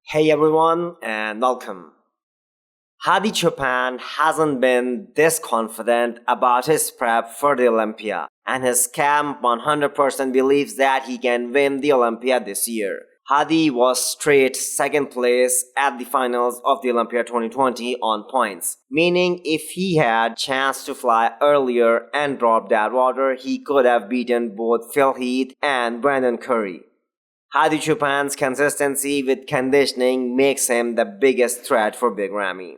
Hey everyone and welcome. Hadi Choopan hasn't been this confident about his prep for the Olympia, and his camp 100% believes that he can win the Olympia this year. Hadi was straight second place at the finals of the Olympia 2020 on points, meaning if he had chance to fly earlier and drop that water, he could have beaten both Phil Heath and Brandon Curry. Hadi Choopan's consistency with conditioning makes him the biggest threat for Big Ramy.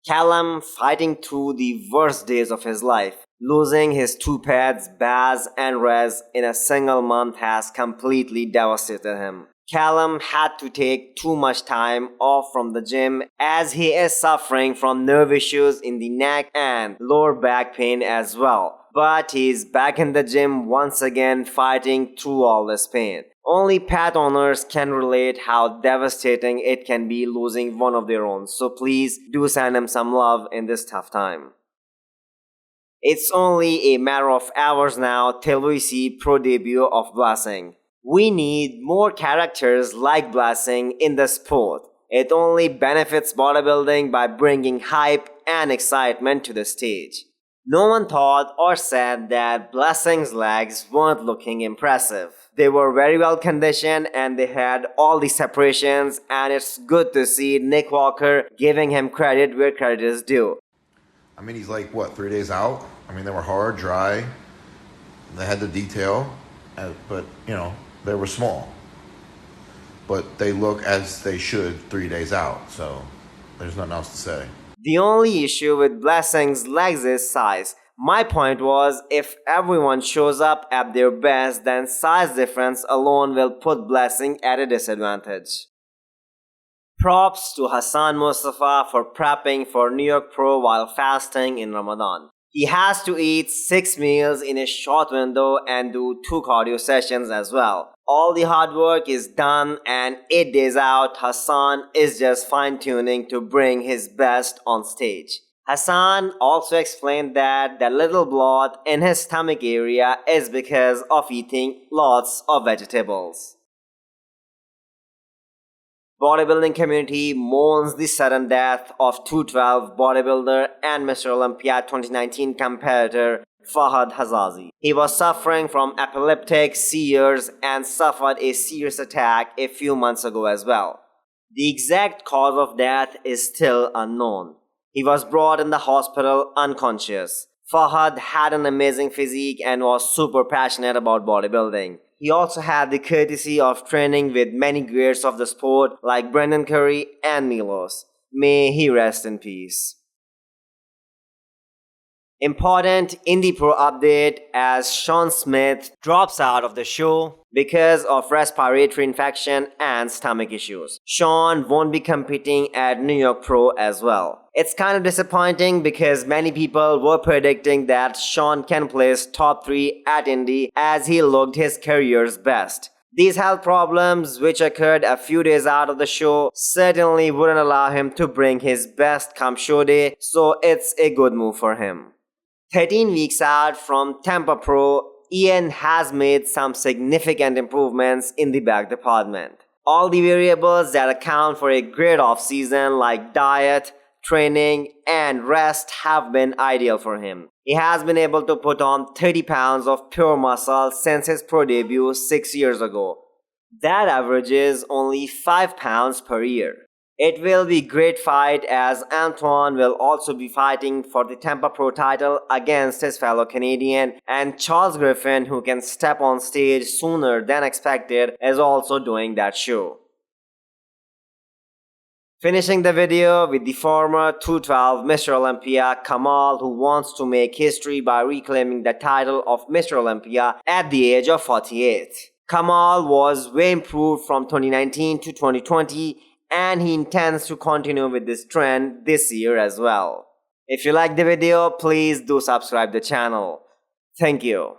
Calum fighting through the worst days of his life. Losing his two pets, Baz and Rez, in a single month has completely devastated him. Calum had to take too much time off from the gym as he is suffering from nerve issues in the neck and lower back pain as well. But he's back in the gym once again fighting through all this pain. Only pet owners can relate how devastating it can be losing one of their own, so please do send him some love in this tough time. It's only a matter of hours now till we see pro debut of Blessing. We need more characters like Blessing in the sport. It only benefits bodybuilding by bringing hype and excitement to the stage. No one thought or said that Blessing's legs weren't looking impressive. They were very well conditioned and they had all the separations, and it's good to see Nick Walker giving him credit where credit is due. I mean, he's like, 3 days out? I mean, they were hard, dry. They had the detail, but, they were small. But they look as they should 3 days out, so there's nothing else to say. The only issue with Blessing's legs is size. My point was, if everyone shows up at their best, then size difference alone will put Blessing at a disadvantage. Props to Hassan Mostafa for prepping for New York Pro while fasting in Ramadan. He has to eat 6 meals in a short window and do 2 cardio sessions as well. All the hard work is done, and 8 days out, Hassan is just fine-tuning to bring his best on stage. Hassan also explained that the little bloat in his stomach area is because of eating lots of vegetables. Bodybuilding community mourns the sudden death of 212 bodybuilder and Mr. Olympia 2019 competitor Fahad Hazazi. He was suffering from epileptic seizures and suffered a serious attack a few months ago as well. The exact cause of death is still unknown. He was brought in the hospital unconscious. Fahad had an amazing physique and was super passionate about bodybuilding. He also had the courtesy of training with many greats of the sport like Brandon Curry and Milos. May he rest in peace. Important Indie Pro update as Shawn Smith drops out of the show because of respiratory infection and stomach issues. Shawn won't be competing at New York Pro as well. It's kind of disappointing because many people were predicting that Shawn can place top 3 at Indy as he looked his career's best. These health problems, which occurred a few days out of the show, certainly wouldn't allow him to bring his best come show day, so it's a good move for him. 13 weeks out from Tampa Pro, Iain has made some significant improvements in the back department. All the variables that account for a great off-season like diet, training, and rest have been ideal for him. He has been able to put on 30 pounds of pure muscle since his pro debut 6 years ago. That averages only 5 pounds per year. It will be a great fight as Antoine will also be fighting for the Tampa Pro title against his fellow Canadian, and Charles Griffin, who can step on stage sooner than expected, is also doing that show. Finishing the video with the former 212 Mr. Olympia Kamal, who wants to make history by reclaiming the title of Mr. Olympia at the age of 48. Kamal was way improved from 2019 to 2020, and he intends to continue with this trend this year as well. If you like the video, please do subscribe the channel. Thank you.